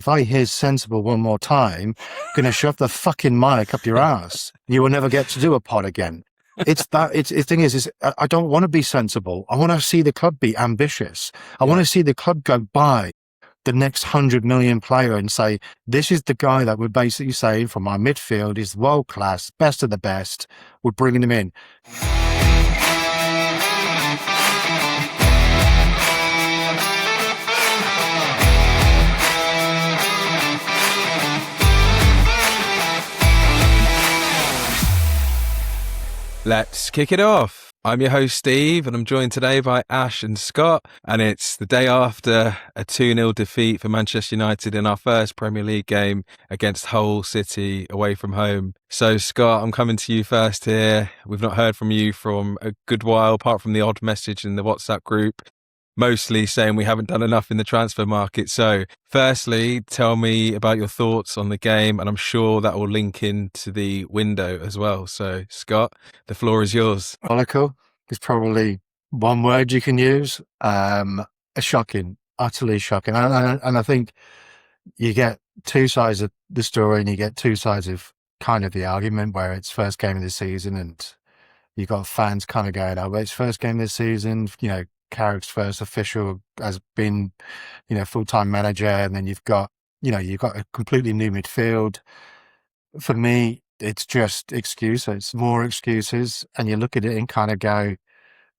if I hear sensible one more time, I'm going to shove the fucking mic up your ass. You will never get to do a pod again. The thing is I don't want to be sensible. I want to see the club be ambitious. I want to see the club go buy the next 100 million player and say, this is the guy that we're basically saying from our midfield is world class, best of the best. We're bringing him in. Let's kick it off. I'm your host, Steve, and I'm joined today by Ash and Scott. And it's the day after a 2-0 defeat for Manchester United in our first Premier League game against Hull City away from home. So, Scott, I'm coming to you first here. We've not heard from you from a good while, apart from the odd message in the WhatsApp group, mostly saying we haven't done enough in the transfer market. So, firstly, tell me about your thoughts on the game, and I'm sure that will link into the window as well. So, Scott, the floor is yours. Diabolical is probably one word you can use. Shocking, utterly shocking. And I think you get two sides of the story, and you get two sides of kind of the argument, where it's first game of the season, and you got fans kind of going, "Oh, well, it's first game of the season," Carrick's first official has been, full-time manager, and then you've got a completely new midfield. For me, it's just excuses, more excuses, and you look at it and kind of go,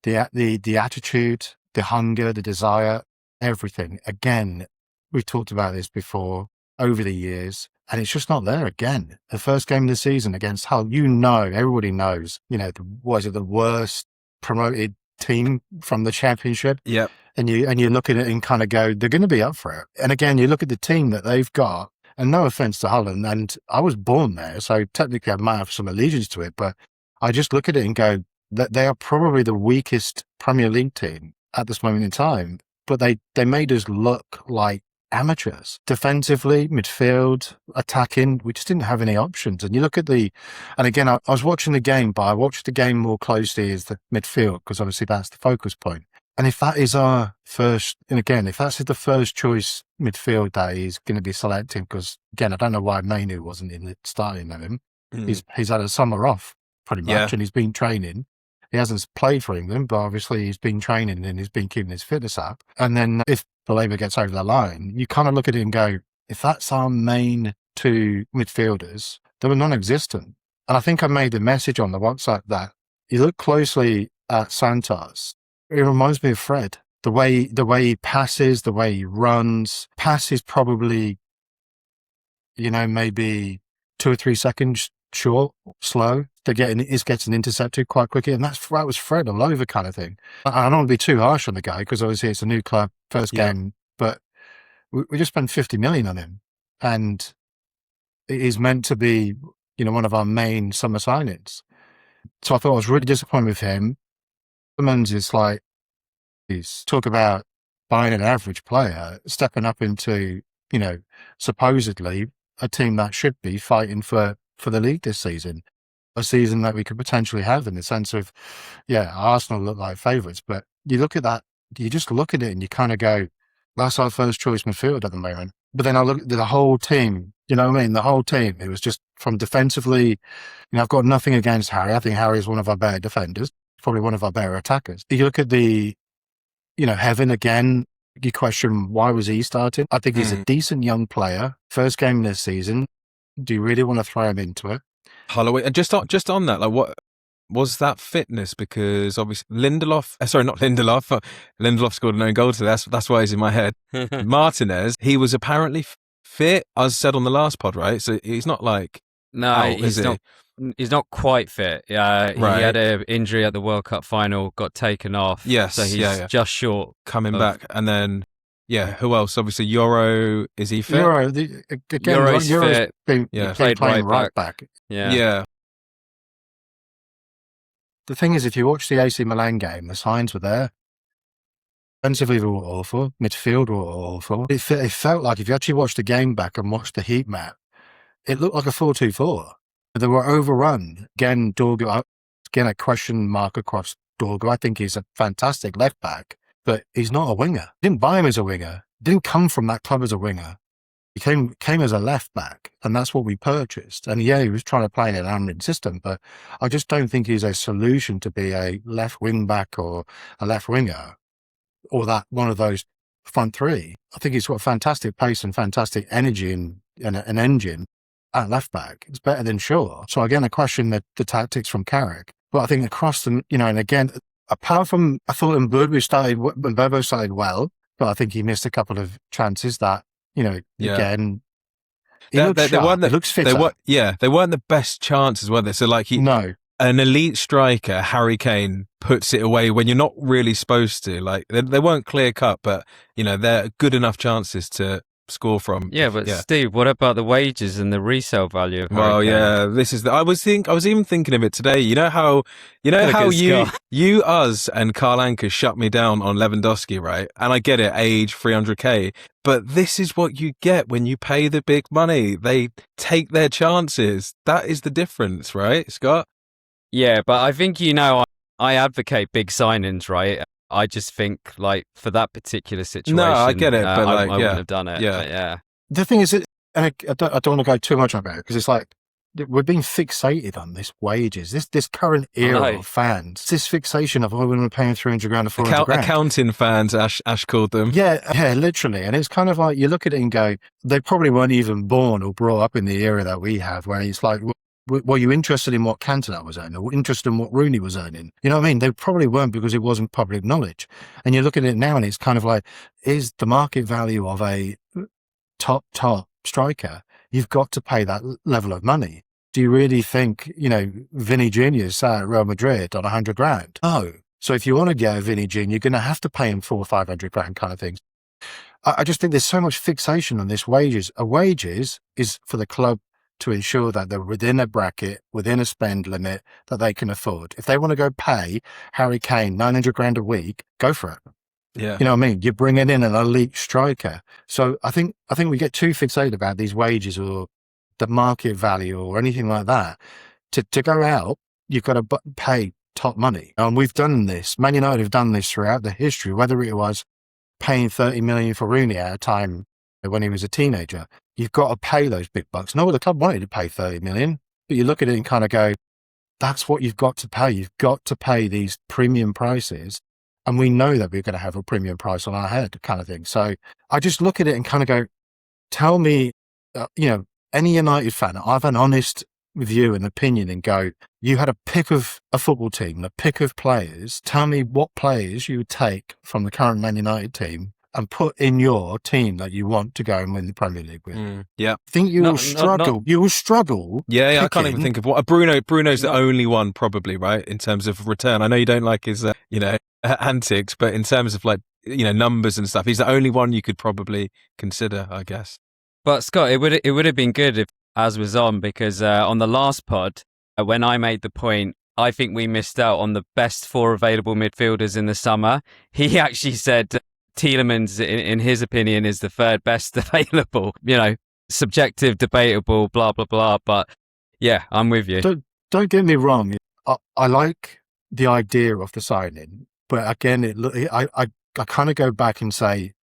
the attitude, the hunger, the desire, everything. Again, we've talked about this before over the years, and it's just not there again. The first game of the season against Hull, everybody knows, was it the worst promoted team from the Championship? Yep. And you look at it and kind of go, they're going to be up for it. And again, you look at the team that they've got, and no offense to Holland, and I was born there, so technically I might have some allegiance to it, but I just look at it and go that they are probably the weakest Premier League team at this moment in time, but they made us look like amateurs. Defensively, midfield, attacking, we just didn't have any options. And you look at and again, I was watching the game, but I watched the game more closely as the midfield, because obviously that's the focus point. And if that is our first, and again, if that's the first choice midfield that he's going to be selecting, because again, I don't know why Mainu wasn't in the starting of him. He's had a summer off pretty much, and he's been training. He hasn't played for England, but obviously he's been training and he's been keeping his fitness up. And then if Baleba gets over the line, you kind of look at it and go, if that's our main two midfielders, they were non-existent. And I think I made the message on the WhatsApp that you look closely at Santos, it reminds me of Fred. The way he passes, the way he runs, passes probably, maybe 2 or 3 seconds short, slow. Is getting intercepted quite quickly, and that was Fred all over kind of thing. I don't want to be too harsh on the guy, because obviously it's a new club, first game, but we just spent 50 million on him, and it is meant to be, one of our main summer signings. So I thought I was really disappointed with him. Simmons is like, talk about buying an average player, stepping up into, supposedly a team that should be fighting for the league this season. A season that we could potentially have, in the sense of, Arsenal look like favourites, but you look at that, you just look at it and you kind of go, that's our first choice midfield at the moment. But then I look at the whole team, the whole team, it was just from defensively, I've got nothing against Harry. I think Harry is one of our better defenders, probably one of our better attackers. You look at the, Heaven again, you question, why was he starting? I think he's a decent young player, first game of this season. Do you really want to throw him into it? Holloway, and just on that, like, what was that fitness? Because obviously Lindelof scored an own goal today. That's why he's in my head. Martinez, he was apparently fit, as said on the last pod, right? So he's not like he's not quite fit. He had an injury at the World Cup final, got taken off. Yes, so he's just short coming back, and then. Yeah, who else? Obviously, Euro, is he fit? Euro's fit. He played right back. Yeah. The thing is, if you watch the AC Milan game, the signs were there. Defensively, they were awful. Midfield were awful. It felt like, if you actually watched the game back and watched the heat map, it looked like a 4-2-4. They were overrun. Again, Dorgo, a question mark across Dorgo. I think he's a fantastic left back. But he's not a winger. Didn't buy him as a winger. Didn't come from that club as a winger. He came as a left back, and that's what we purchased. And yeah, he was trying to play in an Amrin system, but I just don't think he's a solution to be a left wing back or a left winger or that one of those front three. I think he's got fantastic pace and fantastic energy and an engine at left back. It's better than Shaw. So again, I question the tactics from Carrick. But I think across the, and again, apart from, I thought Mbeumo started well, but I think he missed a couple of chances that, again, he looks fitter. They weren't the best chances, were they? So no. An elite striker, Harry Kane, puts it away when you're not really supposed to. Like they weren't clear cut, but they're good enough chances to score from. Yeah, but Steve, what about the wages and the resale value of Harry Well, Kane? yeah, this is I was even thinking of it today. You know how you, us, and Carl Anker shut me down on Lewandowski, right? And I get it, age 300k, but this is what you get when you pay the big money. They take their chances. That is the difference, right, Scott? Yeah, but I think I advocate big signings, right? I just think, for that particular situation, no, I get it, but I wouldn't have done it. Yeah. The thing is, and I don't want to go too much about it because it's like we're being fixated on this wages. This current era of fans, this fixation of we're paying 300 grand or 400 grand. Accounting fans, Ash called them. Yeah, literally. And it's kind of like you look at it and go, they probably weren't even born or brought up in the era that we have, where it's like, were you interested in what Cantona was earning or interested in what Rooney was earning? You know what I mean? They probably weren't because it wasn't public knowledge. And you look at it now and it's kind of like, is the market value of a top striker, you've got to pay that level of money. Do you really think, Vinny Jr. sat at Real Madrid on 100 grand? No. So if you want to get a Vinny Jr., you're going to have to pay him 400 or 500 grand kind of things. I just think there's so much fixation on this wages. A wages is for the club to ensure that they're within a bracket, within a spend limit that they can afford. If they want to go pay Harry Kane 900 grand a week, go for it. Yeah. You know what I mean? You're bringing in an elite striker. So I think we get too fixated about these wages or the market value or anything like that. To go out, you've got to pay top money. And we've done this. Man United have done this throughout the history, whether it was paying 30 million for Rooney at a time when he was a teenager. You've got to pay those big bucks. No other club wanted to pay 30 million, but you look at it and kind of go, that's what you've got to pay. You've got to pay these premium prices. And we know that we're going to have a premium price on our head kind of thing. So I just look at it and kind of go, tell me, any United fan, I have an honest view and opinion and go, you had a pick of a football team, a pick of players. Tell me what players you would take from the current Man United team and put in your team that you want to go and win the Premier League with. Yeah. I think you will struggle. You will struggle. Yeah, I can't even think of what. Bruno's the only one probably, right, in terms of return. I know you don't like his, antics, but in terms of numbers and stuff, he's the only one you could probably consider, I guess. But Scott, it would have been good if Az was on, because on the last pod, when I made the point, I think we missed out on the best 4 available midfielders in the summer. He actually said Tielemans, in his opinion, is the 3rd best available. Subjective, debatable, blah, blah, blah. But yeah, I'm with you. Don't get me wrong. I like the idea of the signing, but again, I kind of go back and say,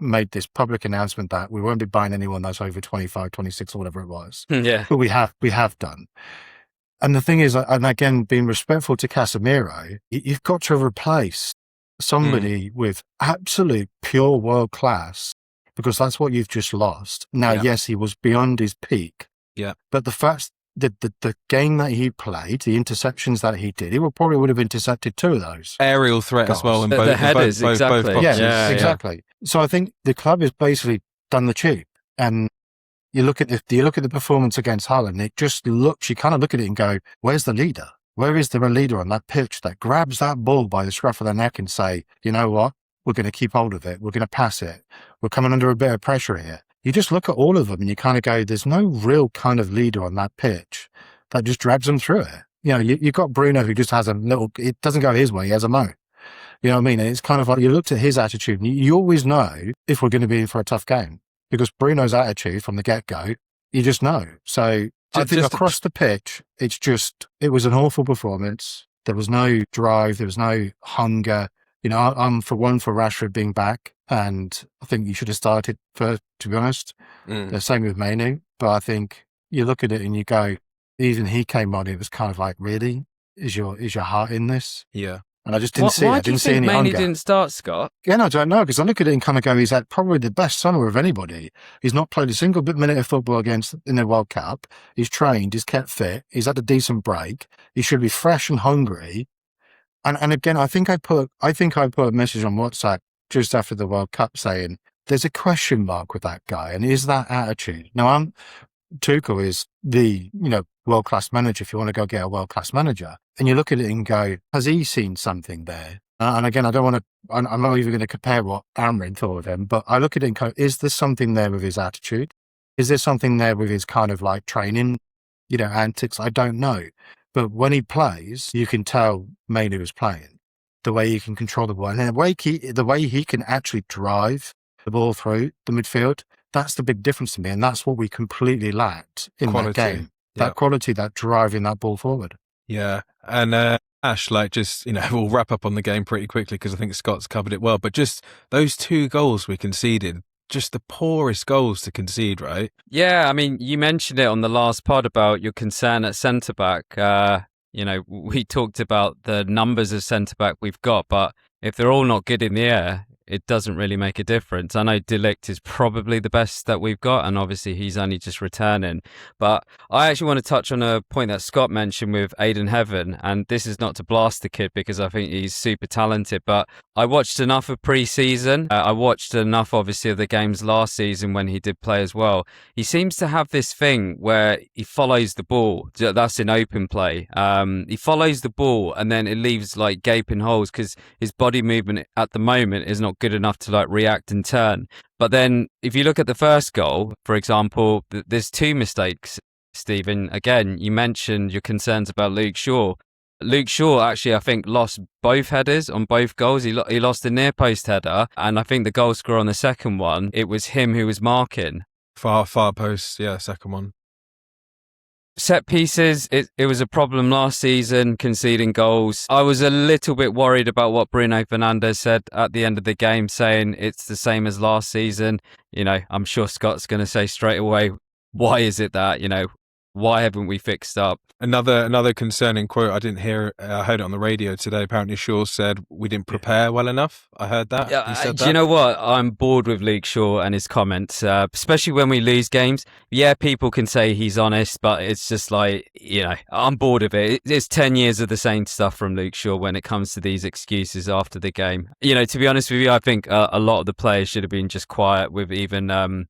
made this public announcement that we won't be buying anyone that's over 25, 26 or whatever it was. Yeah. But we have done. And the thing is, and again, being respectful to Casemiro, you've got to replace somebody with absolute pure world class, because that's what you've just lost. Now, yes, he was beyond his peak. Yeah. But the fact that the game that he played, the interceptions that he did, he probably would have intercepted 2 of those. Aerial threat as well. In both, the headers, both exactly. Yeah, exactly. So I think the club has basically done the tube. And you look at the performance against Haaland, it just looks, you kind of look at it and go, where's the leader? Where is there a leader on that pitch that grabs that ball by the scruff of the neck and say, you know what? We're going to keep hold of it. We're going to pass it. We're coming under a bit of pressure here. You just look at all of them and you kind of go, there's no real kind of leader on that pitch that just drags them through it. You've got Bruno who just has it doesn't go his way, he has a moan. You know what I mean? And it's kind of like, you looked at his attitude and you always know if we're going to be in for a tough game, because Bruno's attitude from the get-go, you just know. So I think across the pitch, it was an awful performance. There was no drive. There was no hunger. I'm for Rashford being back, and I think you should have started first, to be honest. The same with Manu, but I think you look at it and you go, even he came on, it was kind of like, really? Is your heart in this? Yeah. And I just didn't see it. Why I do you didn't see think any Mainly hunger. didn't start, Scott? Again, I don't know, because I look at it and kind of go, he's had probably the best summer of anybody. He's not played a single minute of football in the World Cup. He's trained, he's kept fit, he's had a decent break. He should be fresh and hungry. And again, I think I put a message on WhatsApp just after the World Cup saying there's a question mark with that guy, and is that attitude? Now, Tuchel is the world class manager. If you want to go get a world class manager, and you look at it and go, has he seen something there? And again, I don't want to. I'm not even going to compare what Amrin thought of him, but I look at it and go, is there something there with his attitude? Is there something there with his kind of like training, antics? I don't know. But when he plays, you can tell Manu is playing. The way he can control the ball, and then the way he can actually drive the ball through the midfield. That's the big difference to me, and that's what we completely lacked in that game. That quality, that driving that ball forward. Yeah, and Ash, we'll wrap up on the game pretty quickly because I think Scott's covered it well. But just those 2 goals we conceded, just the poorest goals to concede, right? Yeah, I mean, you mentioned it on the last pod about your concern at centre-back. We talked about the numbers of centre-back we've got, but if they're all not good in the air, it doesn't really make a difference. I know De Ligt is probably the best that we've got, and obviously he's only just returning. But I actually want to touch on a point that Scott mentioned with Aidan Heaven, and this is not to blast the kid because I think he's super talented, but I watched enough of pre-season. I watched enough, obviously, of the games last season when he did play as well. He seems to have this thing where he follows the ball. That's in open play. He follows the ball, and then it leaves like gaping holes because his body movement at the moment is not good enough to like react and turn. But then if you look at the first goal, for example, there's 2 mistakes, Stephen. Again, you mentioned your concerns about Luke Shaw. Luke Shaw actually, I think, lost both headers on both goals. He lost a near post header, and I think the goal scorer on the second one, it was him who was marking. Far post, yeah, second one. Set pieces, it was a problem last season, conceding goals. I was a little bit worried about what Bruno Fernandes said at the end of the game, saying it's the same as last season. I'm sure Scott's going to say straight away, why is it that, why haven't we fixed up? Another concerning quote I didn't hear. I heard it on the radio today. Apparently, Shaw said we didn't prepare well enough. I heard that. He said do you know what? I'm bored with Luke Shaw and his comments, especially when we lose games. Yeah, people can say he's honest, but it's just like, I'm bored of it. It's 10 years of the same stuff from Luke Shaw when it comes to these excuses after the game. To be honest with you, I think a lot of the players should have been just quiet with even,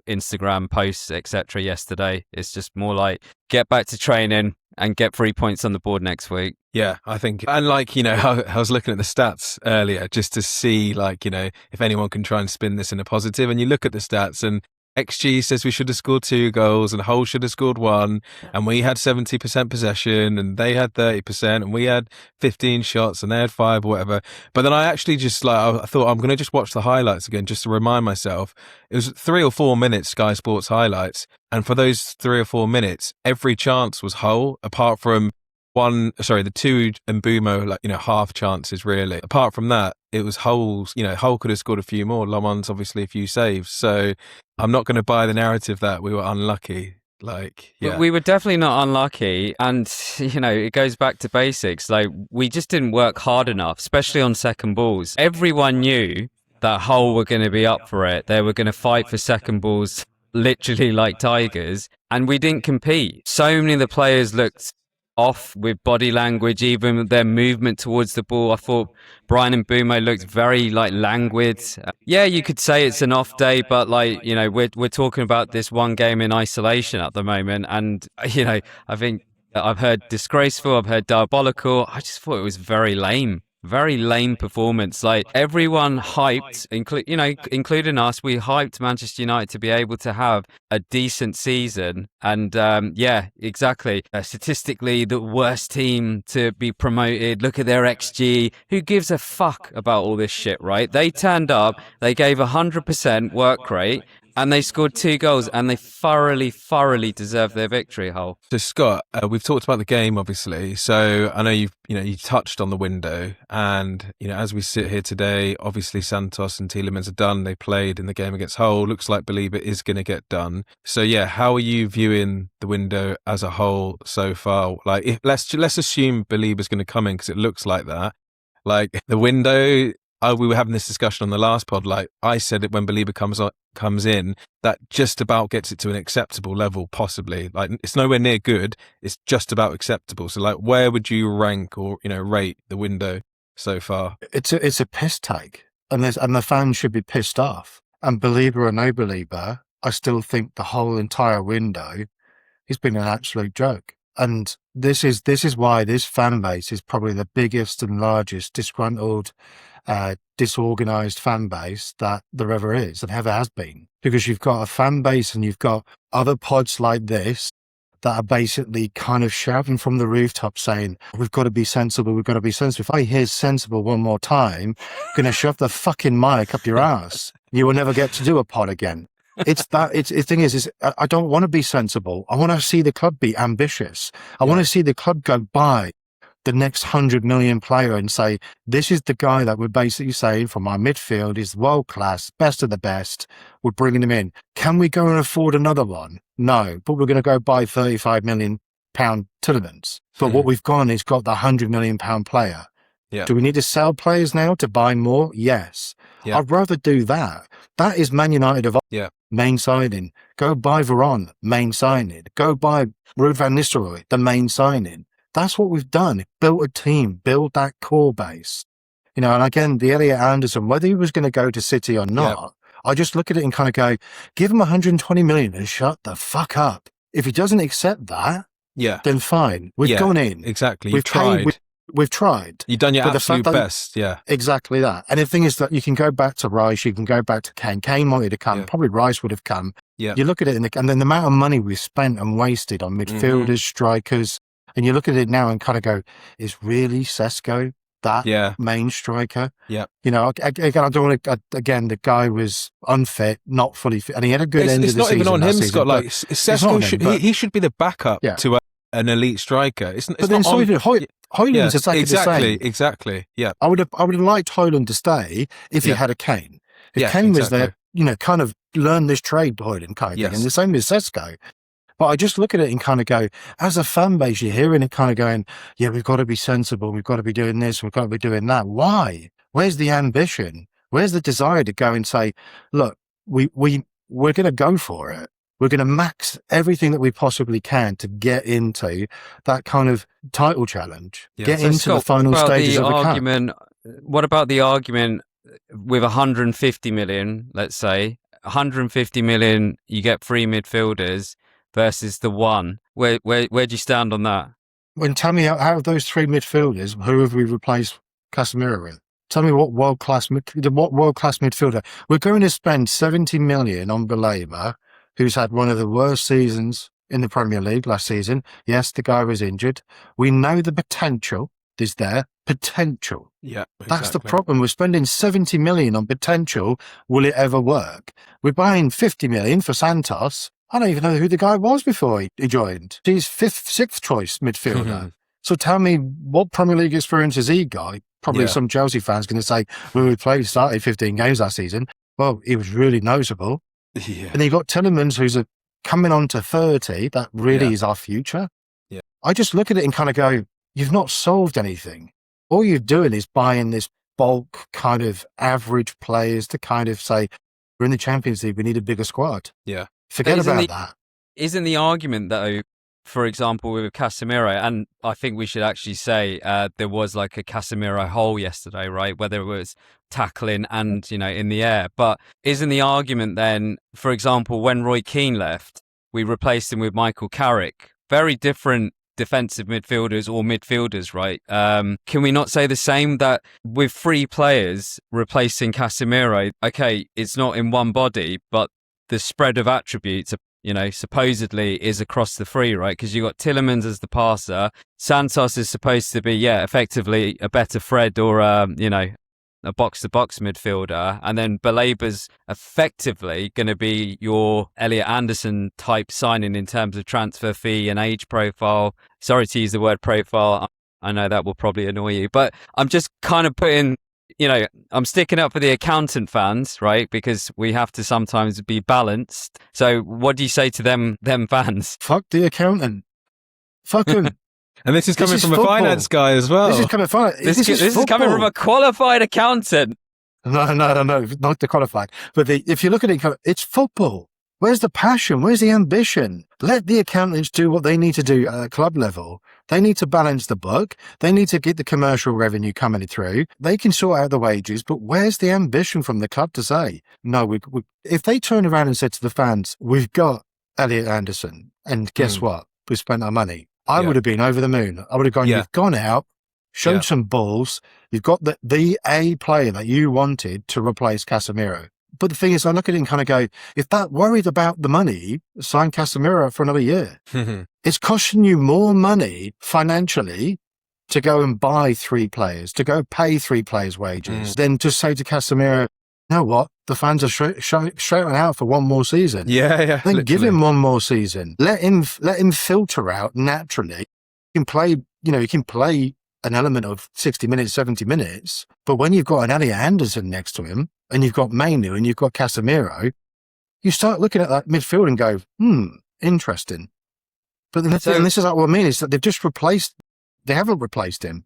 Instagram posts, etc. yesterday. It's just more like get back to training and get 3 points on the board next week. Yeah, I think, and I was looking at the stats earlier just to see if anyone can try and spin this in a positive, and you look at the stats and XG says we should have scored 2 goals and Hull should have scored 1, and we had 70% possession and they had 30% and we had 15 shots and they had 5 or whatever. But then I actually just I thought I'm going to just watch the highlights again just to remind myself. It was 3 or 4 minutes Sky Sports highlights, and for those 3 or 4 minutes, every chance was Hull apart from the 2 Mbumo, half chances really. Apart from that, it was Hull's, Hull could have scored a few more. Lomon's obviously a few saves. So I'm not going to buy the narrative that we were unlucky. But we were definitely not unlucky. And, it goes back to basics. We just didn't work hard enough, especially on second balls. Everyone knew that Hull were going to be up for it. They were going to fight for second balls, literally like tigers. And we didn't compete. So many of the players looked off with body language, even their movement towards the ball. I thought Brian Mbumo looked very languid. Yeah, you could say it's an off day, but we're talking about this one game in isolation at the moment, and I think I've heard disgraceful, I've heard diabolical. I just thought it was very lame. Very lame performance. Everyone hyped, including us, we hyped Manchester United to be able to have a decent season. And yeah, exactly. Statistically, the worst team to be promoted. Look at their XG. Who gives a fuck about all this shit, right? They turned up, they gave 100% work rate. And they scored 2 goals, and they thoroughly deserved their victory, Hull. So Scott, we've talked about the game, obviously. So I know you touched on the window, and as we sit here today, obviously Santos and Tielemans are done. They played in the game against Hull. Looks like Belieber is going to get done. So yeah, how are you viewing the window as a whole so far? Like, let's assume Belieber's going to come in because it looks like that. Like the window. We were having this discussion on the last pod. Like I said, it when Belieber comes in, that just about gets it to an acceptable level, possibly. Like it's nowhere near good. It's just about acceptable. So, like, where would you rank or rate the window so far? It's a piss take, and the fans should be pissed off. And Belieber or no Belieber, I still think the whole entire window has been an absolute joke. And this is why this fan base is probably the biggest and largest disgruntled, disorganized fan base that there ever is and ever has been. Because you've got a fan base and you've got other pods like this that are basically kind of shouting from the rooftop saying, we've got to be sensible, we've got to be sensible. If I hear sensible one more time, I'm going to shove the fucking mic up your ass. You will never get to do a pod again. The thing is I don't want to be sensible. I want to see the club be ambitious. I want to see the club go buy the next 100 million player and say, this is the guy that we're basically saying from our midfield is world class, best of the best. We're bringing him in. Can we go and afford another one? No, but we're going to go buy 35 million pound Tielemans. But what we've gone is got the 100 million pound player. Yeah. Do we need to sell players now to buy more? Yes. Yeah. I'd rather do that. That is Man United of main signing. Go buy Varane, main signing. Go buy Ruud van Nistelrooy, the main signing. That's what we've done. Built a team, build that core base. And again, the Elliot Anderson, whether he was going to go to City or not, I just look at it and kind of go, give him 120 million and shut the fuck up. If he doesn't accept that, then fine. We've gone in. Exactly. We've tried. We've tried. You've done your absolute best. Yeah. Exactly that. And the thing is that you can go back to Rice, you can go back to Kane. Kane wanted to come. Probably Rice would have come. Yeah. You look at it and then the amount of money we've spent and wasted on midfielders, strikers, and you look at it now and kind of go, is really Sesko that main striker? Yeah. Again, I don't want to, again, the guy was unfit, not fully fit, and he had a good end of the season. It's not even on him, Scott. Like, Sesko, he should be the backup to an elite striker. But then so did Højlund's exactly the same. Exactly. Yeah. I would have liked Højlund to stay if he had a Kane. If Kane was there, kind of learn this trade, Højlund kind of thing. And the same with Sesko. But I just look at it and kind of go, as a fan base, you're hearing it kind of going, yeah, we've got to be sensible. We've got to be doing this. We've got to be doing that. Why? Where's the ambition? Where's the desire to go and say, look, we're going to go for it. We're going to max everything that we possibly can to get into that kind of title challenge, get into the final stages of the cup. What about the argument with 150 million, let's say, 150 million, you get 3 midfielders versus the one? Where do you stand on that? Tell me, out of those 3 midfielders, who have we replaced Casemiro with? Tell me what world-class midfielder. We're going to spend 70 million on Belieber, who's had one of the worst seasons in the Premier League last season. Yes, the guy was injured. We know the potential is there. Potential. Yeah, exactly. That's the problem. We're spending 70 million on potential. Will it ever work? We're buying 50 million for Santos. I don't even know who the guy was before he joined. He's 5th, 6th choice midfielder. So tell me, what Premier League experience has he got? Probably some Chelsea fans going to say, well, we started 15 games last season. Well, he was really noticeable. Yeah. And you got Tielemans, who's coming on to 30. That really is our future. Yeah. I just look at it and kind of go, you've not solved anything. All you're doing is buying this bulk kind of average players to kind of say, we're in the Champions League, we need a bigger squad. Yeah. Forget about that. Isn't the argument, though, for example, with Casemiro, and I think we should actually say there was like a Casemiro hole yesterday, right? Whether it was tackling and, in the air. But isn't the argument then, for example, when Roy Keane left, we replaced him with Michael Carrick, very different defensive midfielders or midfielders, right? Can we not say the same, that with 3 players replacing Casemiro, okay, it's not in one body, but the spread of attributes, supposedly is across the 3, right? Because you got Tielemans as the passer. Santos is supposed to be, effectively a better Fred or, a box-to-box midfielder, and then Balaba's effectively going to be your Elliot Anderson type signing in terms of transfer fee and age profile. Sorry to use the word profile. I know that will probably annoy you, but I'm just kind of putting, I'm sticking up for the accountant fans, right? Because we have to sometimes be balanced. So what do you say to them fans? Fuck the accountant. Fuck him. And this is coming from football. A finance guy as well. This is coming from This is coming from a qualified accountant. No, not the qualified. But if you look at it, it's football. Where's the passion? Where's the ambition? Let the accountants do what they need to do at a club level. They need to balance the book. They need to get the commercial revenue coming through. They can sort out the wages, but where's the ambition from the club to say, no, if they turn around and said to the fans, we've got Elliot Anderson, and guess what? We spent our money. I would have been over the moon. I would have gone, you've gone out, showed some balls. You've got the A player that you wanted to replace Casemiro. But the thing is, I look at it and kind of go, if that worried about the money, sign Casemiro for another year. It's costing you more money financially to go and buy 3 players, to go pay 3 players' wages, than to say to Casemiro, you know what? The fans are straight out for one more season. Yeah. Then give him one more season. Let him filter out naturally. He can play an element of 60 minutes, 70 minutes. But when you've got an Elliot Anderson next to him, and you've got Mainu and you've got Casemiro, you start looking at that midfield and go, interesting. But this is what I mean, is that they haven't replaced him.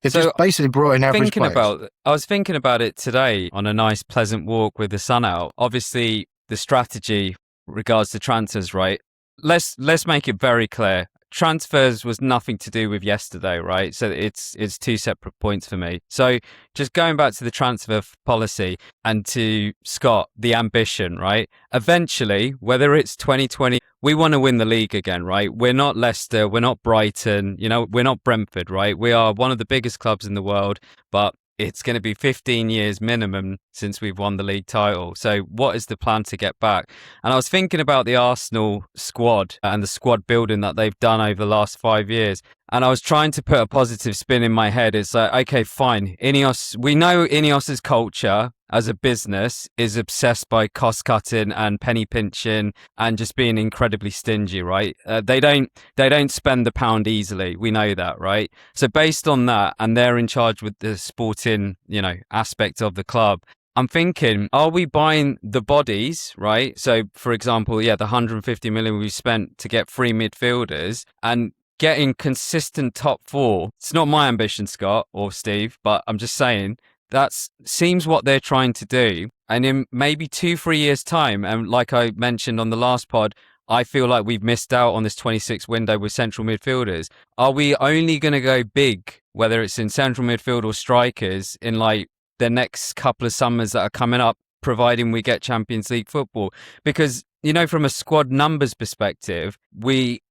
They've just basically brought in average players. I was thinking about it today on a nice, pleasant walk with the sun out. Obviously, the strategy regards to transfers, right? Let's make it very clear. Transfers was nothing to do with yesterday, right? So it's 2 separate points for me. So just going back to the transfer policy and to Scott, the ambition, right? Eventually, whether it's 2020, we want to win the league again, right? We're not Leicester, we're not Brighton, we're not Brentford, right? We are one of the biggest clubs in the world, but it's going to be 15 years minimum since we've won the league title. So what is the plan to get back? And I was thinking about the Arsenal squad and the squad building that they've done over the last 5 years. And I was trying to put a positive spin in my head. It's like, okay, fine. Ineos, we know Ineos's culture as a business is obsessed by cost cutting and penny pinching and just being incredibly stingy, right? They don't spend the pound easily. We know that, right? So based on that, and they're in charge with the sporting, aspect of the club, I'm thinking, are we buying the bodies, right? So for example, the 150 million we spent to get 3 midfielders and getting consistent top 4. It's not my ambition, Scott or Steve, but I'm just saying that seems what they're trying to do. And in maybe 2-3 years' time, and like I mentioned on the last pod, I feel like we've missed out on this 26 window with central midfielders. Are we only going to go big, whether it's in central midfield or strikers, in like the next couple of summers that are coming up, providing we get Champions League football? Because from a squad numbers perspective,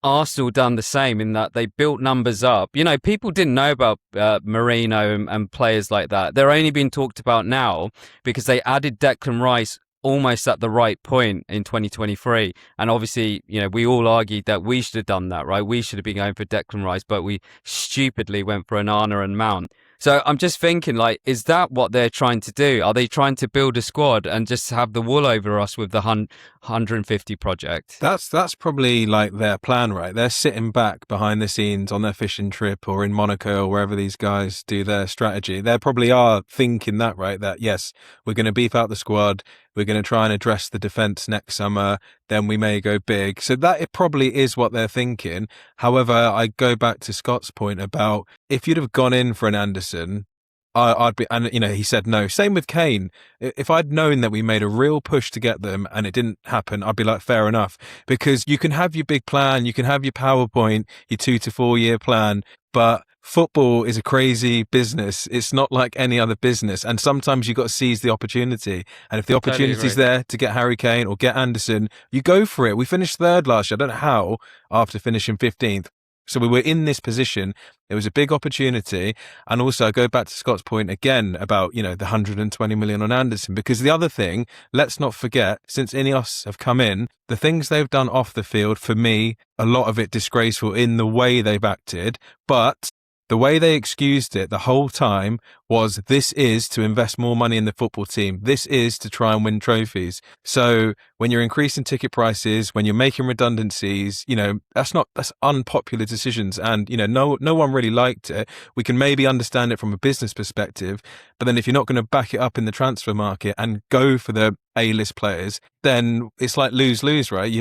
Arsenal done the same in that they built numbers up. People didn't know about Marino and players like that. They're only being talked about now because they added Declan Rice almost at the right point in 2023. And obviously, we all argued that we should have done that, right? We should have been going for Declan Rice, but we stupidly went for Onana and Mount. So I'm just thinking, is that what they're trying to do? Are they trying to build a squad and just have the wool over us with the 150 project? That's probably their plan, right? They're sitting back behind the scenes on their fishing trip or in Monaco or wherever these guys do their strategy. They probably are thinking that, right? That yes, we're going to beef out the squad. We're going to try and address the defence next summer. Then we may go big. So that it probably is what they're thinking. However, I go back to Scott's point about if you'd have gone in for an Anderson, I'd be, and he said no. Same with Kane. If I'd known that we made a real push to get them and it didn't happen, I'd be like, fair enough. Because you can have your big plan, you can have your PowerPoint, your 2 to 4 year plan, but football is a crazy business. It's not like any other business. And sometimes you've got to seize the opportunity. And if the opportunity's there to get Harry Kane or get Anderson, you go for it. We finished 3rd last year. I don't know how after finishing 15th. So we were in this position. It was a big opportunity. And also I go back to Scott's point again about, the 120 million on Anderson, because the other thing, let's not forget, since Ineos have come in, the things they've done off the field, for me, a lot of it disgraceful in the way they've acted, but the way they excused it the whole time was, this is to invest more money in the football team. This is to try and win trophies. So when you're increasing ticket prices, when you're making redundancies, that's unpopular decisions. And, no one really liked it. We can maybe understand it from a business perspective, but then if you're not going to back it up in the transfer market and go for the A-list players, then it's like lose-lose, right?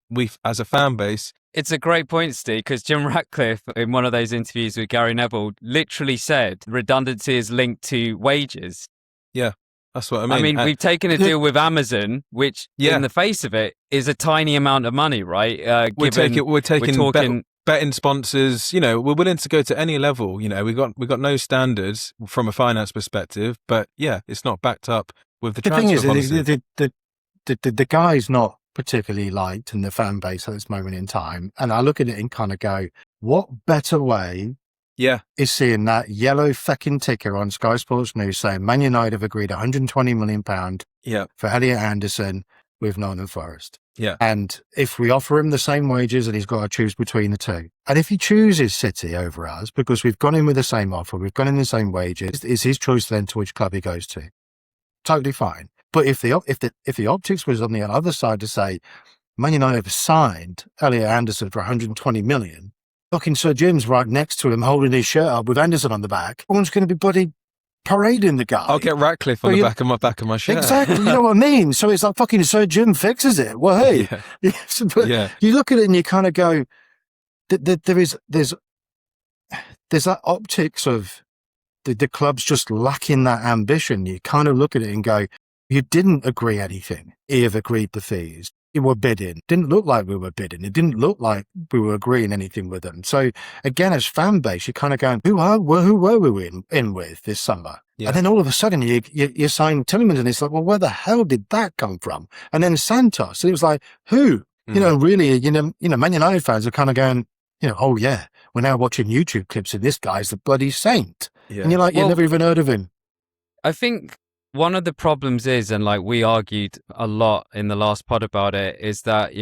We as a fan base. It's a great point, Steve, because Jim Ratcliffe, in one of those interviews with Gary Neville, literally said redundancy is linked to wages. Yeah, that's what I mean. We've taken a deal with Amazon, which, in the face of it, is a tiny amount of money, right? We're talking betting sponsors. We're willing to go to any level. We got no standards from a finance perspective, but it's not backed up with the transfer policy. Thing is, the guy's not particularly liked in the fan base at this moment in time. And I look at it and kind of go, what better way is seeing that yellow fucking ticker on Sky Sports News saying Man United have agreed £120 million for Elliot Anderson with Nottingham Forest. Yeah. And if we offer him the same wages, and he's got to choose between the two. And if he chooses City over us, because we've gone in with the same offer, we've gone in the same wages, it's his choice then to which club he goes to. Totally fine. But if the optics was on the other side to say, Man United have signed Elliot Anderson for 120 million, fucking Sir Jim's right next to him holding his shirt up with Anderson on the back, everyone's going to be bloody parading the guy. I'll get Ratcliffe on the back of my shirt. Exactly, you know what I mean? So it's like fucking Sir Jim fixes it. Well, hey, you look at it and you kind of go, there's that optics of the club's just lacking that ambition. You kind of look at it and go, you didn't agree anything. You've agreed the fees. You were bidding. Didn't look like we were bidding. It didn't look like we were agreeing anything with them. So again, as fan base, you're kind of going, who were we in with this summer? Yeah. And then all of a sudden you sign Tillman, and it's like, well, where the hell did that come from? And then Santos, and it was like, who? Really, Man United fans are kind of going, oh yeah, we're now watching YouTube clips of this guy's the bloody saint. Yeah. And you're like, you've never even heard of him. I think one of the problems is, and like we argued a lot in the last pod about it, is that,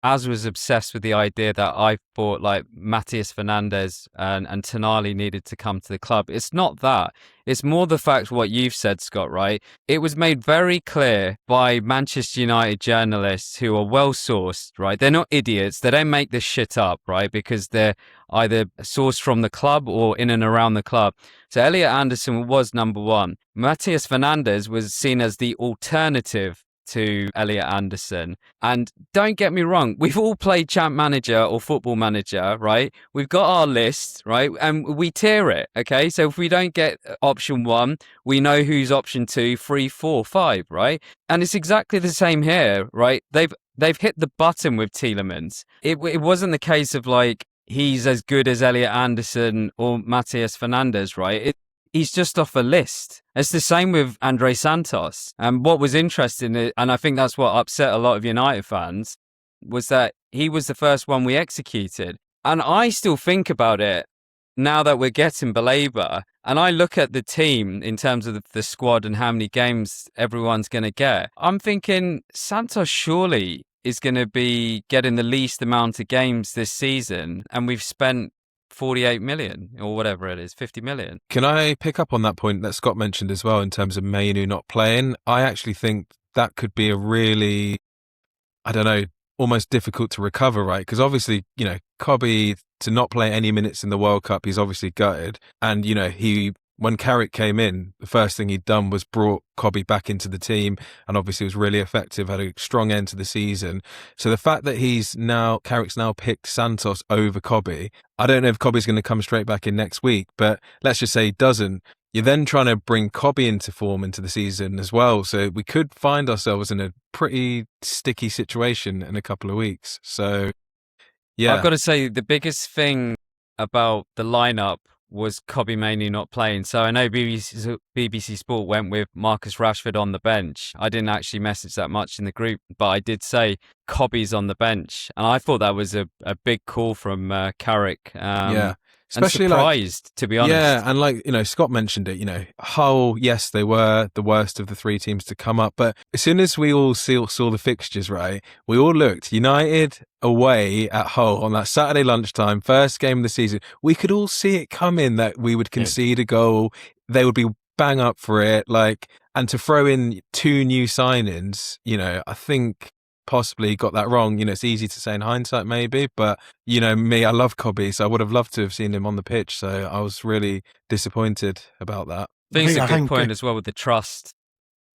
Az was obsessed with the idea that I thought like Matías Fernández and Tonali needed to come to the club. It's not that. It's more the fact what you've said, Scott, right? It was made very clear by Manchester United journalists who are well sourced, right? They're not idiots. They don't make this shit up, right? Because they're either sourced from the club or in and around the club. So Elliot Anderson was number one. Matías Fernández was seen as the alternative to Elliot Anderson. And don't get me wrong, we've all played Champ Manager or Football Manager, right? We've got our list, right? And we tier it, okay? So if we don't get option 1, we know who's option 2, 3, 4, 5, right? And it's exactly the same here, right? They've hit the button with Tielemans. It wasn't the case of like, he's as good as Elliot Anderson or Matías Fernández, right? He's just off a list. It's the same with Andre Santos. And what was interesting, and I think that's what upset a lot of United fans, was that he was the first one we executed. And I still think about it now that we're getting Baleba, and I look at the team in terms of the squad and how many games everyone's going to get. I'm thinking Santos surely is going to be getting the least amount of games this season, and we've spent 48 million or whatever it is, 50 million. Can I pick up on that point that Scott mentioned as well in terms of Mainu not playing? I actually think that could be a really, almost difficult to recover, right? Because obviously, Kobe, to not play any minutes in the World Cup, he's obviously gutted. And, when Carrick came in, the first thing he'd done was brought Kobe back into the team, and obviously was really effective, had a strong end to the season. So the fact that Carrick's now picked Santos over Kobe, I don't know if Kobe's going to come straight back in next week, but let's just say he doesn't. You're then trying to bring Kobe into form into the season as well. So we could find ourselves in a pretty sticky situation in a couple of weeks. So, yeah. I've got to say, the biggest thing about the lineup was Kobe Mainoo not playing. So I know BBC Sport went with Marcus Rashford on the bench. I didn't actually message that much in the group, but I did say Kobe's on the bench. And I thought that was a big call from Carrick. Yeah. Especially surprised, to be honest. Yeah, and Scott mentioned it, Hull, yes, they were the worst of the 3 teams to come up. But as soon as we all saw the fixtures, right, we all looked. United away at Hull on that Saturday lunchtime, first game of the season. We could all see it coming that we would concede a goal they would be bang up for it. Like, and to throw in 2 new signings, I think possibly got that wrong. It's easy to say in hindsight, maybe, but me, I love Cobby, so I would have loved to have seen him on the pitch. So I was really disappointed about that. I think it's a good point as well with the trust.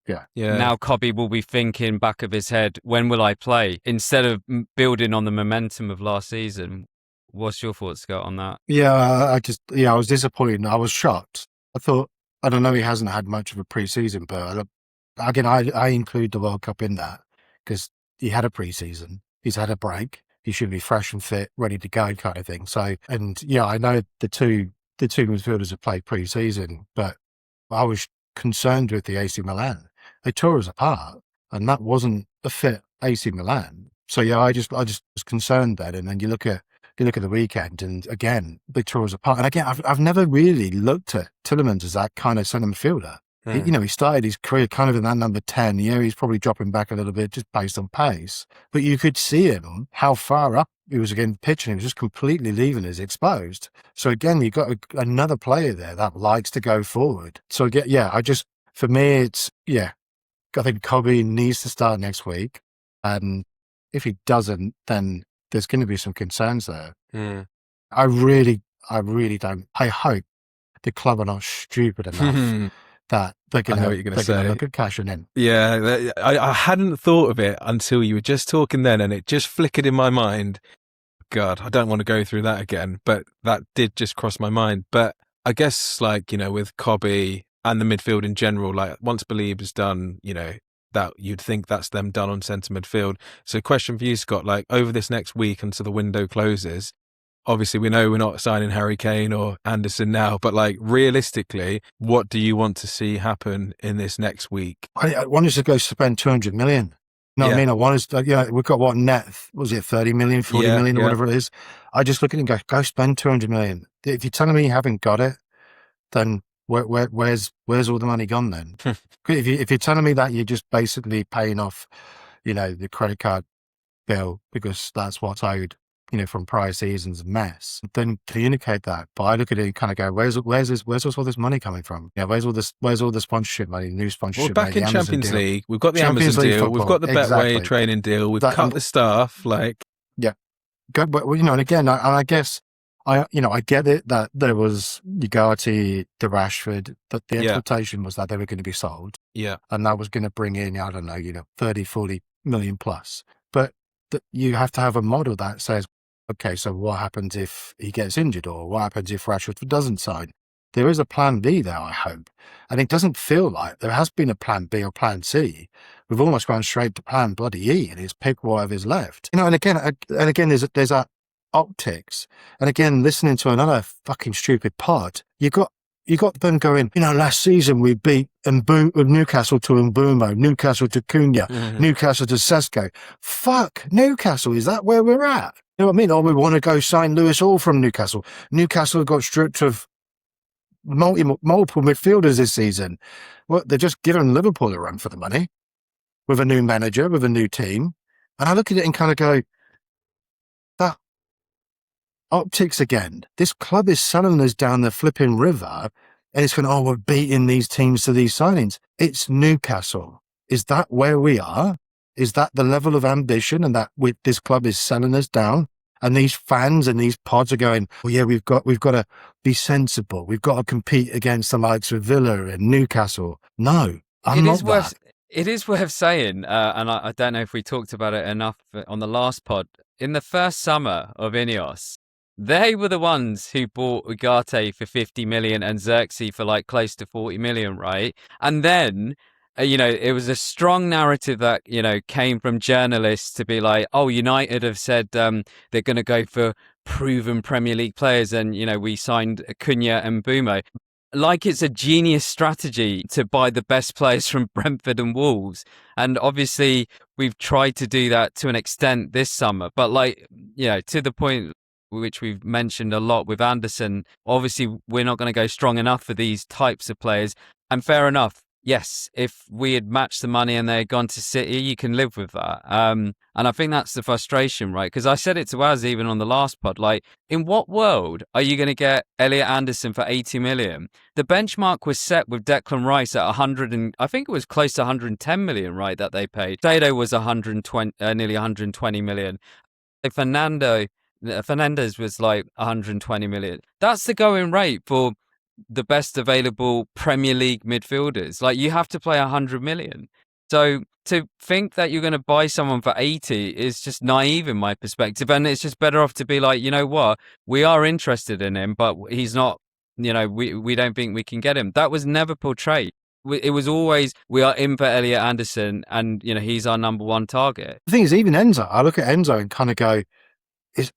Yeah. Now Cobby will be thinking back of his head, when will I play? Instead of building on the momentum of last season. What's your thoughts, Scott, on that? Yeah, I was disappointed. I was shocked. I thought, I don't know, he hasn't had much of a pre-season, but again, I include the World Cup in that because he had a pre-season. He's had a break. He should be fresh and fit, ready to go kind of thing. So, and yeah, I know the two midfielders have played pre-season, but I was concerned with the AC Milan. They tore us apart, and that wasn't a fit AC Milan. So yeah, I just was concerned then. And then you look at the weekend, and again, they tore us apart. And again, I've never really looked at Tielemans as that kind of centre midfielder. He started his career kind of in that number 10. Yeah, he's probably dropping back a little bit just based on pace. But you could see him, how far up he was against the pitch, and he was just completely leaving us exposed. So again, you've got another player there that likes to go forward. So again, for me, it's, I think Cobby needs to start next week. And if he doesn't, then there's going to be some concerns there. I really don't. I hope the club are not stupid enough that they're going to look at cashing in. Yeah, I hadn't thought of it until you were just talking then, and it just flickered in my mind. God, I don't want to go through that again, but that did just cross my mind. But I guess, with Cobby and the midfield in general, like once Believe is done, that you'd think that's them done on centre midfield. So question for you, Scott, like over this next week until the window closes, obviously we know we're not signing Harry Kane or Anderson now, but like realistically, what do you want to see happen in this next week? I want us to go spend 200 million. You know what I mean? I want us to, we've got what net, was it 30 million, 40 million or whatever it is? I just look at it and go spend 200 million. If you're telling me you haven't got it, then where's all the money gone then? If you're telling me that you're just basically paying off, the credit card bill because that's what's owed, from prior seasons mess, then communicate that. But I look at it and kind of go, where's all this money coming from? Yeah, where's all the sponsorship money, new sponsorship? Well, back in Champions League, we've got the Amazon deal, we've got the Betway training deal, we've cut the staff, but and again, I guess. I get it that there was Ugarte, the Rashford, that the expectation was that they were going to be sold. Yeah. And that was going to bring in, 30, 40 million plus. But you have to have a model that says, okay, so what happens if he gets injured, or what happens if Rashford doesn't sign? There is a plan B there, I hope. And it doesn't feel like there has been a plan B or plan C. We've almost gone straight to plan bloody E, and he's picked whatever's left. And again, there's that optics. And again, listening to another fucking stupid pod, you got them going, last season we beat Newcastle to Mbumo, Newcastle to Cunha, Newcastle to Sesko. Fuck Newcastle, is that where we're at? You know what I mean? Or we want to go sign Lewis Hall from Newcastle. Newcastle have got stripped of multiple midfielders this season. Well, they're just giving Liverpool a run for the money with a new manager, with a new team. And I look at it and kind of go, that optics again. This club is selling us down the flipping river, and it's going, we're beating these teams to these signings. It's Newcastle. Is that where we are? Is that the level of ambition, and that this club is selling us down? And these fans and these pods are going, we've got to be sensible. We've got to compete against the likes of Villa and Newcastle. No, I'm not that. It is worth saying, and I don't know if we talked about it enough on the last pod, in the first summer of Ineos, they were the ones who bought Ugarte for 50 million and Xerxes for close to 40 million, right? And then, it was a strong narrative that, came from journalists to be like, United have said they're going to go for proven Premier League players, and, we signed Cunha and Mbumo. Like it's a genius strategy to buy the best players from Brentford and Wolves. And obviously we've tried to do that to an extent this summer, but to the point which we've mentioned a lot with Anderson, obviously we're not going to go strong enough for these types of players. And fair enough, yes, if we had matched the money and they had gone to City, you can live with that. And I think that's the frustration, right? Because I said it to Az even on the last pod, like, in what world are you going to get Elliot Anderson for 80 million? The benchmark was set with Declan Rice at 100 and I think it was close to 110 million, right, that they paid. Dado was 120, nearly 120 million. Like Fernandez was like 120 million. That's the going rate for the best available Premier League midfielders. Like, you have to play 100 million. So to think that you're going to buy someone for 80 is just naive in my perspective. And it's just better off to be like, you know what, we are interested in him, but he's not, we don't think we can get him. That was never portrayed. It was always, we are in for Elliot Anderson and, he's our number one target. The thing is, even Enzo, I look at Enzo and kind of go,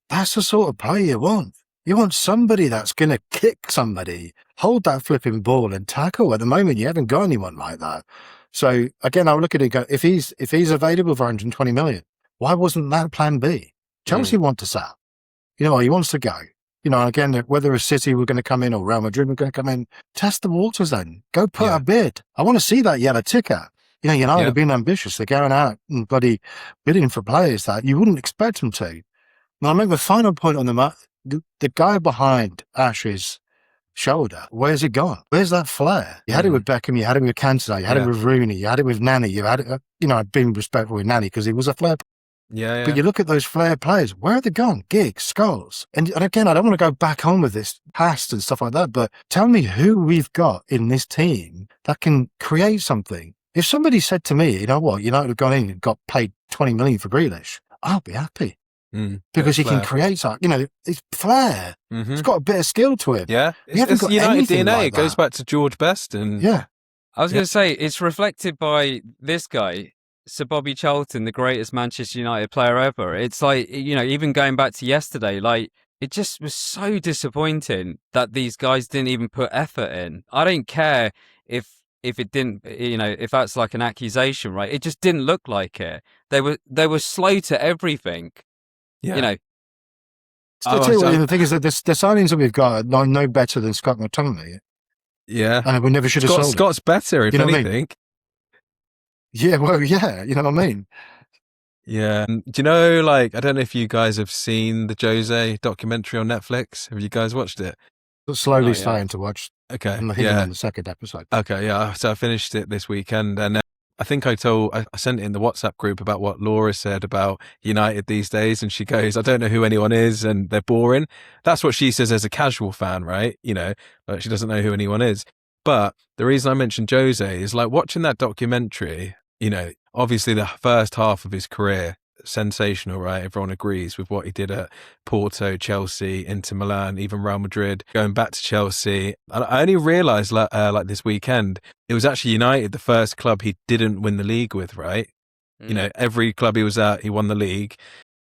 that's the sort of player you want. You want somebody that's going to kick somebody, hold that flipping ball and tackle. At the moment, you haven't got anyone like that. So again, I look at it and go, if he's available for 120 million, why wasn't that plan B? Chelsea want to sell. He wants to go. Again, whether a City were going to come in or Real Madrid were going to come in, test the waters then. Go put a bid. I want to see that yellow ticker. United have been ambitious. They're going out and bloody bidding for players that you wouldn't expect them to. Now, I make the final point on the guy behind Ash's shoulder. Where's it gone? Where's that flair? You had it with Beckham, you had it with Cantona, you had it with Rooney, you had it with Nani, you had it, I've been respectful with Nani because he was a flair. But you look at those flair players, where are they gone? Giggs, Scholes. And again, I don't want to go back on with this past and stuff like that, but tell me who we've got in this team that can create something. If somebody said to me, you know what, United have gone in and got paid 20 million for Grealish, I'll be happy. Because he can create something, it's flair. It's got a bit of skill to it. Yeah, it's United DNA. Like it goes back to George Best, and I was going to say it's reflected by this guy, Sir Bobby Charlton, the greatest Manchester United player ever. It's like, even going back to yesterday, like, it just was so disappointing that these guys didn't even put effort in. I don't care if it didn't, if that's like an accusation, right? It just didn't look like it. They were slow to everything. The thing is that the signings that we've got are no better than Scott McTominay. Yeah. And we never should have sold Scott's better, if anything. I mean? Yeah, well, yeah, you know what I mean? Yeah. Do you know, I don't know if you guys have seen the Jose documentary on Netflix. Have you guys watched it? Slowly starting to watch. Okay. I'm on the second episode. Okay, yeah. So I finished it this weekend, and I think I sent it in the WhatsApp group about what Laura said about United these days, and she goes, I don't know who anyone is and they're boring. That's what she says as a casual fan, right? But she doesn't know who anyone is. But the reason I mentioned Jose is watching that documentary, obviously the first half of his career, sensational, right? Everyone agrees with what he did at Porto, Chelsea, Inter Milan, even Real Madrid, going back to Chelsea. And I only realised this weekend, it was actually United, the first club he didn't win the league with, right? Every club he was at, he won the league.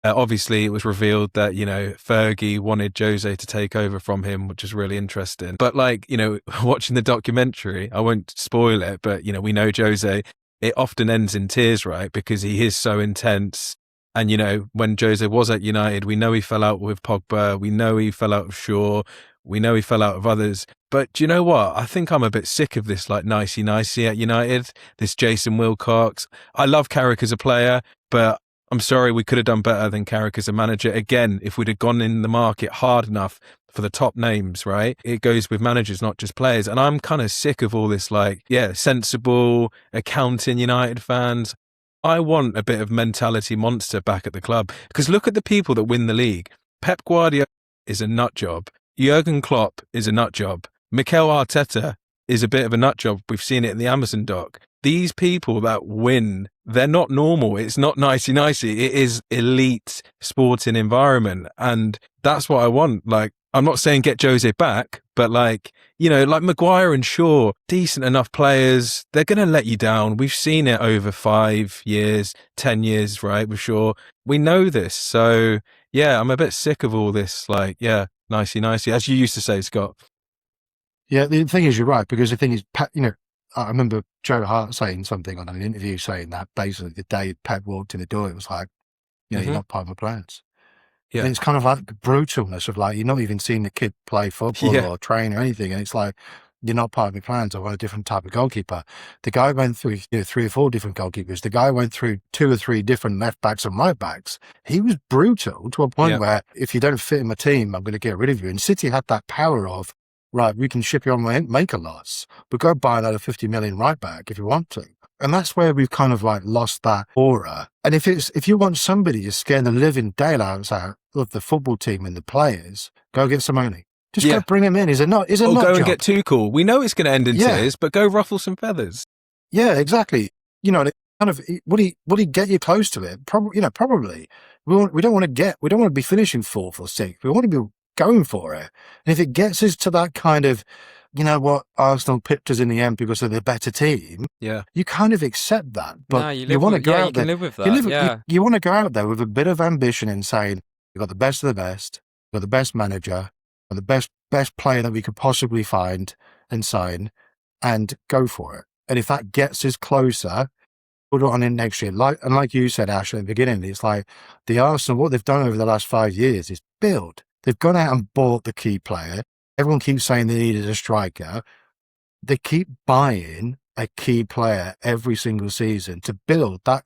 Obviously, it was revealed that, Fergie wanted Jose to take over from him, which is really interesting. But watching the documentary, I won't spoil it, but, we know Jose, it often ends in tears, right? Because he is so intense. And, when Jose was at United, we know he fell out with Pogba. We know he fell out with Shaw. We know he fell out with others. But do you know what? I think I'm a bit sick of this nicey-nicey at United, this Jason Wilcox. I love Carrick as a player, but I'm sorry, we could have done better than Carrick as a manager. Again, if we'd have gone in the market hard enough for the top names, right? It goes with managers, not just players. And I'm kind of sick of all this, sensible accounting United fans. I want a bit of mentality monster back at the club. Because look at the people that win the league. Pep Guardiola is a nut job. Jurgen Klopp is a nut job. Mikel Arteta is a bit of a nut job. We've seen it in the Amazon doc. These people that win, they're not normal. It's not nicey-nicey. It is elite sporting environment. And that's what I want. I'm not saying get Jose back, but Maguire and Shaw, decent enough players. They're going to let you down. We've seen it over 5 years, 10 years, right? With Shaw. We know this. So yeah, I'm a bit sick of all this, nicey-nicey, as you used to say, Scott. Yeah, the thing is, you're right, because the thing is, I remember Joe Hart saying something on an interview saying that basically the day Pep walked in the door, it was like, you're not part of the plans. Yeah. And it's kind of like the brutalness of you're not even seeing the kid play football or train or anything. And it's like, you're not part of my plans. I want a different type of goalkeeper. The guy went through 3 or 4 different goalkeepers. The guy went through 2 or 3 different left backs and right backs. He was brutal to a point where if you don't fit in my team, I'm going to get rid of you. And City had that power of, right, we can ship you on and make a loss, but go buy another 50 million right back if you want to. And that's where we've kind of like lost that aura. And if you want somebody to scare the living daylights out of the football team and the players, go get some money. Just go bring him in. Is it not? Is it not? Or go job? and get too cool. We know it's going to end in tears, but go ruffle some feathers. Yeah, exactly. You know, kind of. Would he get you close to it? Probably. Probably. We don't want to be finishing 4th or 6th. We want to be going for it. And if it gets us to that kind of, you know what, Arsenal pipped us in the end because they're the better team. Yeah, you kind of accept that, but no, you want to go out there. You can live with that. You want to go out there with a bit of ambition and saying, we've got the best of the best, we've got the best manager, we've got the best player that we could possibly find and sign, and go for it. And if that gets us closer, put it on in next year. Like you said, Ash, at the beginning, it's like the Arsenal, what they've done over the last 5 years is build. They've gone out and bought the key player. Everyone keeps saying they needed a striker. They keep buying a key player every single season to build that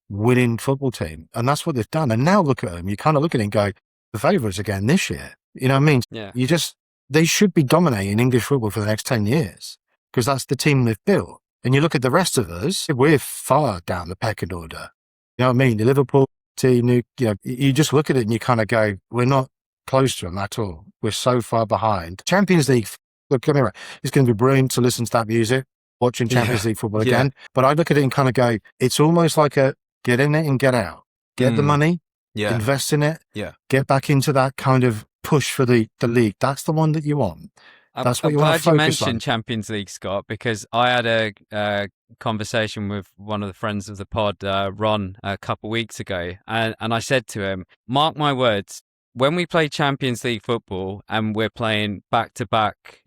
winning football team. And that's what they've done. And now look at them. You kind of look at it and go, the favourites again this year. You know what I mean? Yeah. They should be dominating English football for the next 10 years because that's the team they've built. And you look at the rest of us, we're far down the pecking order. You know what I mean? The Liverpool team, you just look at it and you kind of go, we're not close to them at all. We're so far behind. Champions League, look, get me right, it's going to be brilliant to listen to that music, watching Champions League football again. But I look at it and kind of go, it's almost like a get in it and get out. Get the money, invest in it, get back into that kind of push for the league. That's the one that you want. That's what you want to focus on. I'm glad you mentioned Champions League, Scott, because I had a conversation with one of the friends of the pod, Ron, a couple of weeks ago, and I said to him, mark my words, when we play Champions League football and we're playing back-to-back,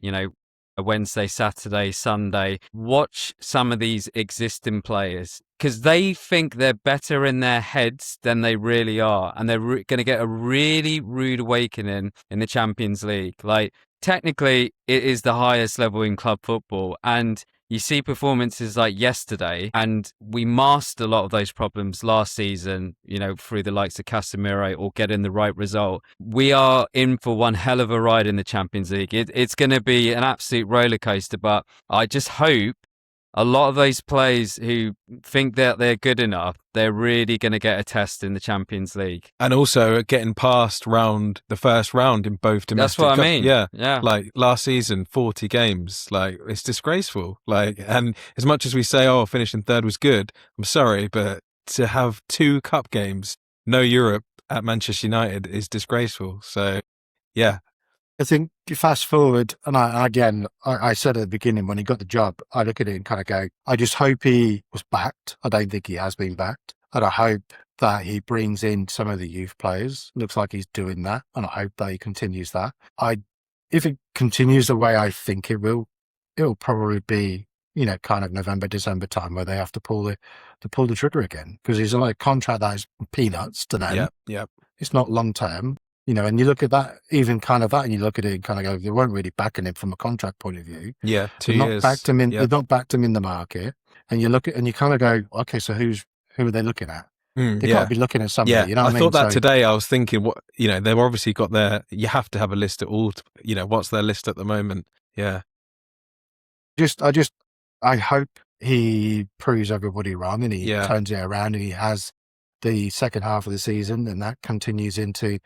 a Wednesday, Saturday, Sunday, watch some of these existing players because they think they're better in their heads than they really are. And they're going to get a really rude awakening in the Champions League. Like, technically, it is the highest level in club football. And you see performances like yesterday, and we masked a lot of those problems last season, through the likes of Casemiro or getting the right result. We are in for one hell of a ride in the Champions League. It's going to be an absolute roller coaster, but I just hope a lot of those players who think that they're good enough, they're really going to get a test in the Champions League. And also getting past the first round in both domestic. That's what I mean. Yeah. Like last season, 40 games. Like, it's disgraceful. Like, and as much as we say, finishing third was good, I'm sorry, but to have 2 cup games, no Europe at Manchester United is disgraceful. So, yeah. I think you fast forward, and I said at the beginning when he got the job, I look at it and kind of go, I just hope he was backed. I don't think he has been backed. And I hope that he brings in some of the youth players. Looks like he's doing that, and I hope that he continues that. If it continues the way I think it will probably be, kind of November, December time where they have to pull the trigger again because he's a contract that is peanuts to them. Yeah. It's not long term. And you look at that, even kind of that, and you look at it and kind of go, they weren't really backing him from a contract point of view. Yeah, 2 years. They've not backed him in the market. And you look at, and you kind of go, okay, so who are they looking at? They've got to be looking at somebody. Yeah, you know what I mean? thought that today. I was thinking, they've obviously got you have to have a list at all, what's their list at the moment? Yeah. I hope he proves everybody wrong and he turns it around and he has the second half of the season and that continues into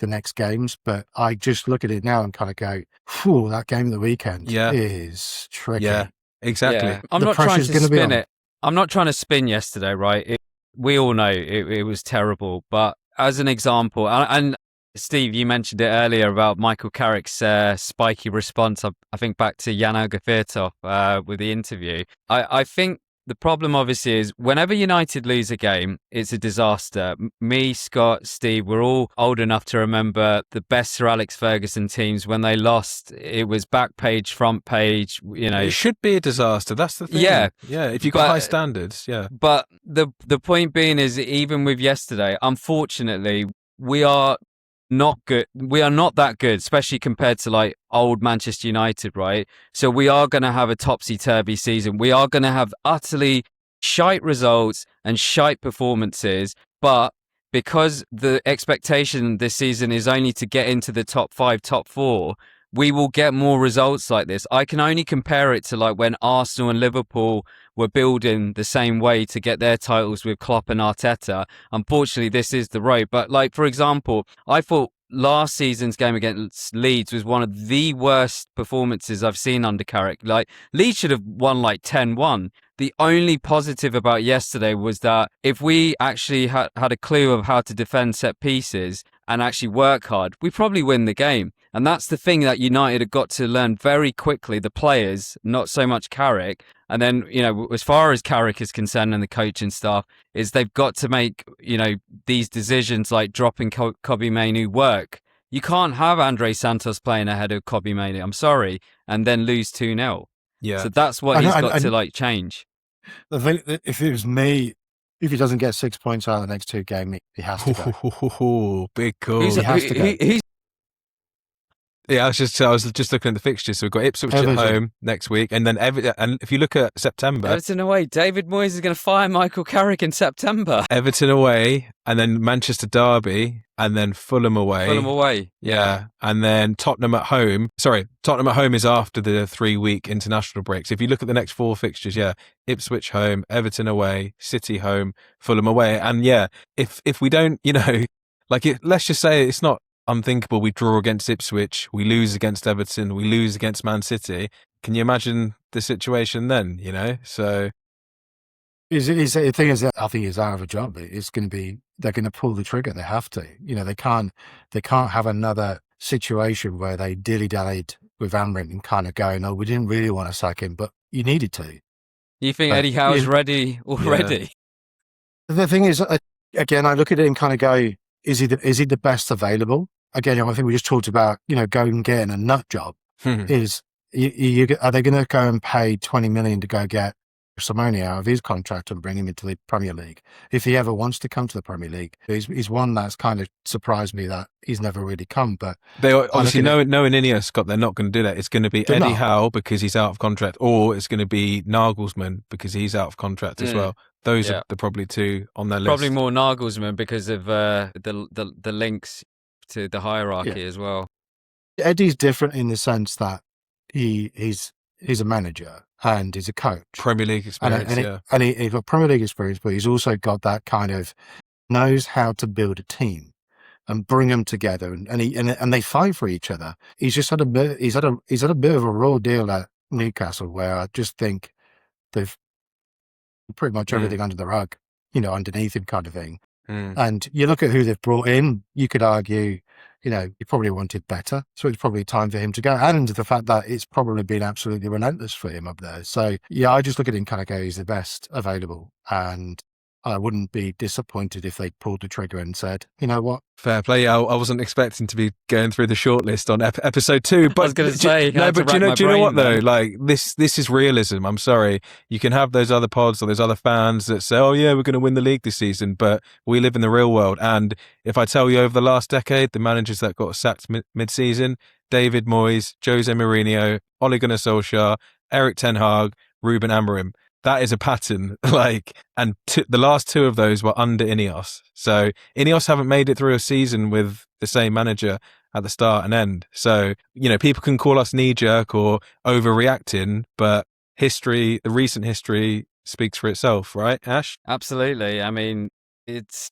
the next games. But I just look at it now and kind of go, whew, that game of the weekend is tricky. Yeah, exactly. Yeah. I'm not trying to spin it. I'm not trying to spin yesterday, right? We all know it was terrible. But as an example, and Steve, you mentioned it earlier about Michael Carrick's spiky response, I think back to Yana Gafirtov with the interview. I think the problem obviously is whenever United lose a game, it's a disaster. Me, Scott, Steve, we're all old enough to remember the best Sir Alex Ferguson teams. When they lost, it was back page, front page, It should be a disaster. That's the thing. Yeah. Yeah, if you've got high standards, yeah. But the point being is, even with yesterday, unfortunately, we are not good. We are not that good, especially compared to like old Manchester United, right? So we are going to have a topsy-turvy season. We are going to have utterly shite results and shite performances, but because the expectation this season is only to get into the top 5, top 4, we will get more results like this. I can only compare it to like when Arsenal and Liverpool were building the same way to get their titles with Klopp and Arteta. Unfortunately, this is the road. But like, for example, I thought last season's game against Leeds was one of the worst performances I've seen under Carrick. Like, Leeds should have won like 10-1. The only positive about yesterday was that if we actually had a clue of how to defend set pieces and actually work hard, we probably win the game. And that's the thing that United have got to learn very quickly, the players, not so much Carrick. And then, you know, as far as Carrick is concerned and the coaching staff, is they've got to make, you know, these decisions like dropping Kobbie Mainoo work. You can't have Andre Santos playing ahead of Kobbie Mainoo, I'm sorry, and then lose 2-0. Yeah. So that's what he's got to like change. The thing, if it was me, if he doesn't get 6 points out of the next 2 games, he has to go. Big call. He has to go. Yeah, I was just looking at the fixtures. So we've got Ipswich at home next week, and then and if you look at September, Everton away. David Moyes is going to fire Michael Carrick in September. Everton away, and then Manchester Derby, and then Fulham away. Fulham away. Yeah, and then Tottenham at home. Sorry, Tottenham at home is after the 3-week international break. So if you look at the next 4 fixtures, yeah, Ipswich home, Everton away, City home, Fulham away, and yeah, if we don't, you know, like let's just say it's not unthinkable. We draw against Ipswich, we lose against Everton, we lose against Man City. Can you imagine the situation then? You know, so the thing is that I think he's out of a job. It's going to be, they're going to pull the trigger. They have to. You know, they can't have another situation where they dilly-dallied with Amrin and kind of going, "Oh, we didn't really want to sack him, but you needed to." You think Eddie Howe's ready already? Yeah. The thing is, again, I look at it and kind of go, is he the best available? Again, I think we just talked about, you know, going and getting a nut job. Are they going to go and pay 20 million to go get Simone out of his contract and bring him into the Premier League? If he ever wants to come to the Premier League, he's one that's kind of surprised me that he's never really come. But they obviously knowing Ineos, Scott, they're not going to do that. It's going to be Eddie Howe because he's out of contract, or it's going to be Nagelsmann because he's out of contract as well. Those are the probably 2 on their list. Probably more Nagelsmann because of the links to the hierarchy as well. Eddie's different in the sense that he's a manager and he's a coach. Premier League experience, and he's got Premier League experience, but he's also got that kind of knows how to build a team and bring them together, and they fight for each other. He's just had a bit of a raw deal at Newcastle where I just think they've pretty much everything under the rug, you know, underneath him kind of thing. And you look at who they've brought in, you could argue, you know, he probably wanted better. So it's probably time for him to go. And the fact that it's probably been absolutely relentless for him up there. So yeah, I just look at him kind of go, he's the best available. And I wouldn't be disappointed if they pulled the trigger and said, you know what? Fair play. I wasn't expecting to be going through the shortlist on episode 2. But I was going to say, do you know what though? Like this is realism. I'm sorry. You can have those other pods or those other fans that say, "Oh yeah, we're going to win the league this season," but we live in the real world. And if I tell you over the last decade, the managers that got sacked mid-season: David Moyes, Jose Mourinho, Ole Gunnar Solskjaer, Erik ten Hag, Ruben Amorim. That is a pattern, and the last 2 of those were under Ineos. So Ineos haven't made it through a season with the same manager at the start and end. So, you know, people can call us knee-jerk or overreacting, but the recent history speaks for itself, right, Ash? Absolutely. I mean, it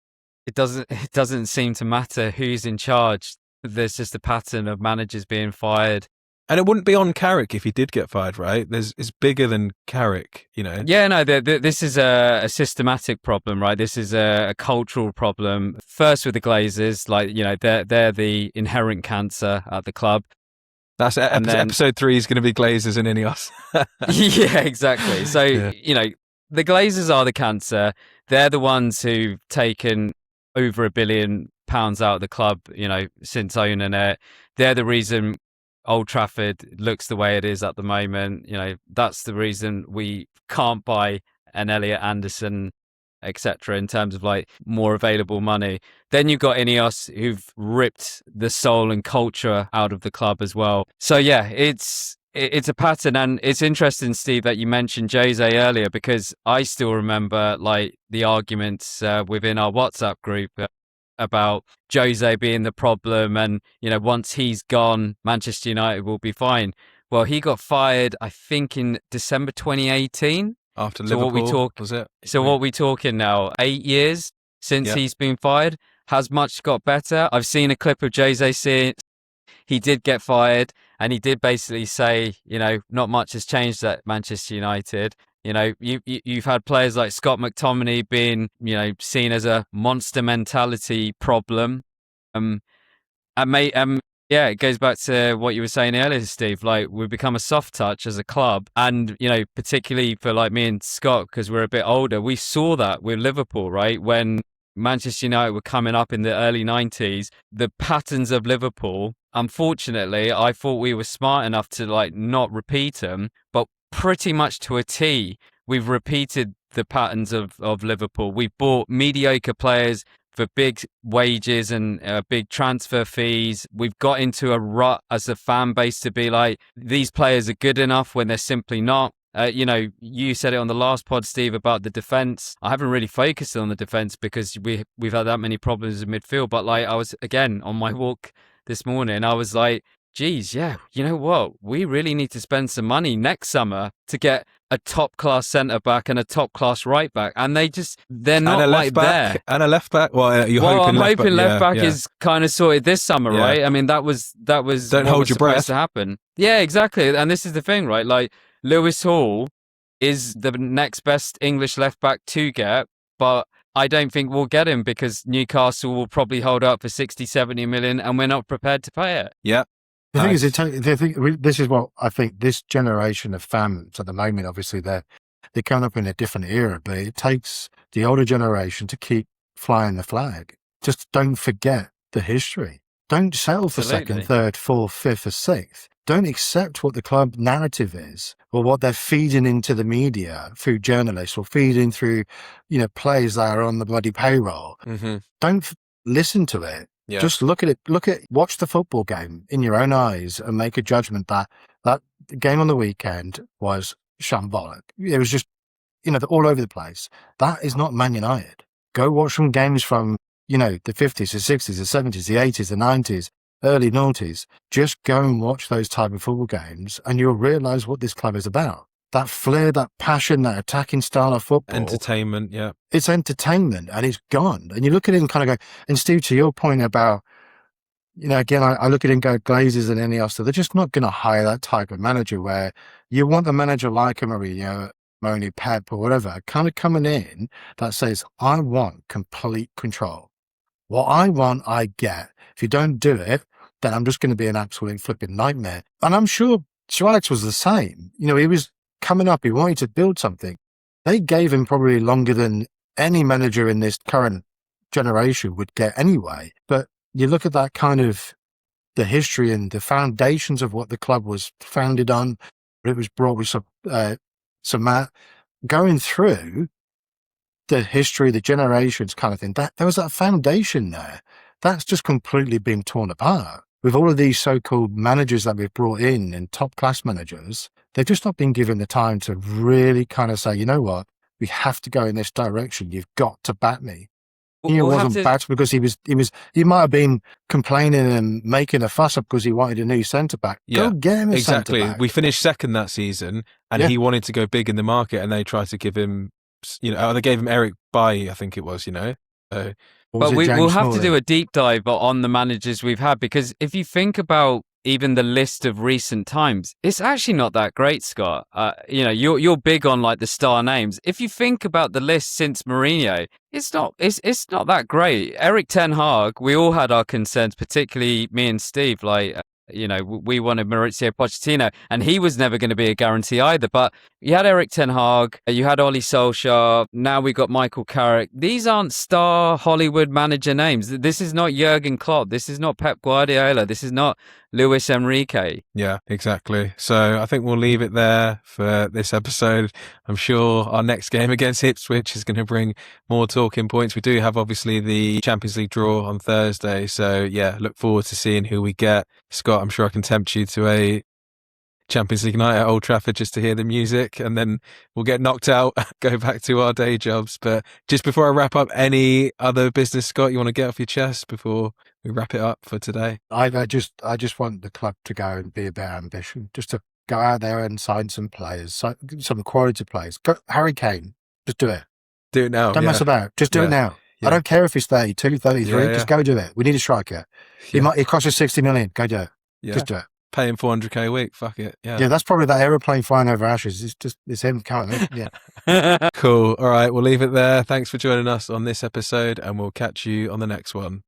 doesn't seem to matter who's in charge. There's just a pattern of managers being fired. And it wouldn't be on Carrick if he did get fired, right? It's bigger than Carrick, you know? Yeah, no, this is a systematic problem, right? This is a cultural problem. First with the Glazers, like, you know, they're the inherent cancer at the club. That's episode 3 is going to be Glazers and Ineos. Yeah, exactly. So, you know, the Glazers are the cancer. They're the ones who've taken over £1 billion out of the club, you know, since owning it. They're the reason Old Trafford looks the way it is at the moment. You know, that's the reason we can't buy an Elliot Anderson etc. in terms of like more available money. Then you've got Ineos, who've ripped the soul and culture out of the club as well. So yeah, it's a pattern. And it's interesting, Steve, that you mentioned Jose earlier, because I still remember like the arguments within our WhatsApp group about Jose being the problem, and once he's gone, Manchester United will be fine. Well, he got fired, I think, in December 2018. After So Liverpool, was it? So what we talking now? 8 years since he's been fired. Has much got better? I've seen a clip of Jose saying he did get fired, and he did basically say, not much has changed at Manchester United. You've had players like Scott McTominay being, seen as a monster mentality problem. Yeah, it goes back to what you were saying earlier, Steve. Like, we've become a soft touch as a club, and particularly for like me and Scott, because we're a bit older, we saw that with Liverpool, right? When Manchester United were coming up in the early 90s, the patterns of Liverpool, unfortunately, I thought we were smart enough to like not repeat them, but pretty much to a T, we've repeated the patterns of Liverpool. We've bought mediocre players for big wages and big transfer fees. We've got into a rut as a fan base to be like, these players are good enough when they're simply not. You said it on the last pod, Steve, about the defence. I haven't really focused on the defence because we've had that many problems in midfield. But like, I was, again, on my walk this morning, I was like, geez, yeah, you know what? We really need to spend some money next summer to get a top-class centre-back and a top-class right-back. And they're not like there. And a left-back? Well, I'm hoping left-back is kind of sorted this summer, right? I mean, that was Don't what hold was your breath supposed to happen. Yeah, exactly. And this is the thing, right? Like, Lewis Hall is the next best English left-back to get, but I don't think we'll get him because Newcastle will probably hold up for 60, 70 million, and we're not prepared to pay it. Yeah. The thing is, this is what I think this generation of fans at the moment, obviously they're coming up in a different era, but it takes the older generation to keep flying the flag. Just don't forget the history. Don't settle for second, third, fourth, fifth, or sixth. Don't accept what the club narrative is or what they're feeding into the media through journalists or feeding through, players that are on the bloody payroll. Mm-hmm. Don't listen to it. Yeah. Just look at it. Watch the football game in your own eyes and make a judgment that game on the weekend was shambolic. It was just, all over the place. That is not Man United. Go watch some games from, the 50s, the 60s, the 70s, the 80s, the 90s, early 90s. Just go and watch those type of football games and you'll realise what this club is about. That flair, that passion, that attacking style of football. Entertainment, yeah. It's entertainment and it's gone. And you look at it and kind of go, and Steve, to your point about, again, I look at it and go, Glazers and Ineos, so they're just not going to hire that type of manager where you want a manager like a Mourinho, Moni, Pep or whatever, kind of coming in that says, I want complete control. What I want, I get. If you don't do it, then I'm just going to be an absolute flipping nightmare. And I'm sure Sir Alex was the same. He was coming up, he wanted to build something. They gave him probably longer than any manager in this current generation would get anyway. But you look at that kind of the history and the foundations of what the club was founded on. It was brought with some Matt going through the history, the generations kind of thing. That there was that foundation there. That's just completely been torn apart. With all of these so-called managers that we've brought in and top-class managers, they've just not been given the time to really kind of say, you know what, we have to go in this direction. You've got to back me. He wasn't backed because he might have been complaining and making a fuss up because he wanted a new centre-back. Yeah, go get him a exactly. centre-back. We finished second that season and he wanted to go big in the market and they tried to give him, they gave him Eric Bailly, I think it was, But we'll have to do a deep dive on the managers we've had, because if you think about even the list of recent times, it's actually not that great, Scott. You're big on like the star names. If you think about the list since Mourinho, it's not that great. Eric Ten Hag, we all had our concerns, particularly me and Steve. Like, we wanted Maurizio Pochettino, and he was never going to be a guarantee either. But you had Eric Ten Hag, you had Oli Solskjaer, now we got Michael Carrick. These aren't star Hollywood manager names. This is not Jurgen Klopp. This is not Pep Guardiola. This is not Luis Enrique. Yeah, exactly. So I think we'll leave it there for this episode. I'm sure our next game against Ipswich is going to bring more talking points. We do have obviously the Champions League draw on Thursday. So yeah, look forward to seeing who we get. Scott, I'm sure I can tempt you to a Champions League night at Old Trafford just to hear the music, and then we'll get knocked out, go back to our day jobs. But just before I wrap up, any other business, Scott, you want to get off your chest before we wrap it up for today? I just want the club to go and be about ambition, just to go out there and sign some players, some quality players. Harry Kane, just do it. Do it now. Don't mess about. Just do it now. Yeah. I don't care if he's 32, 33. Just go do it. We need a striker. It costs us 60 million. Go do it. Just do it. Pay him 400k a week. Fuck it. Yeah. Yeah, that's probably that aeroplane flying over Ashes. It's him currently. Yeah. Cool. All right. We'll leave it there. Thanks for joining us on this episode, and we'll catch you on the next one.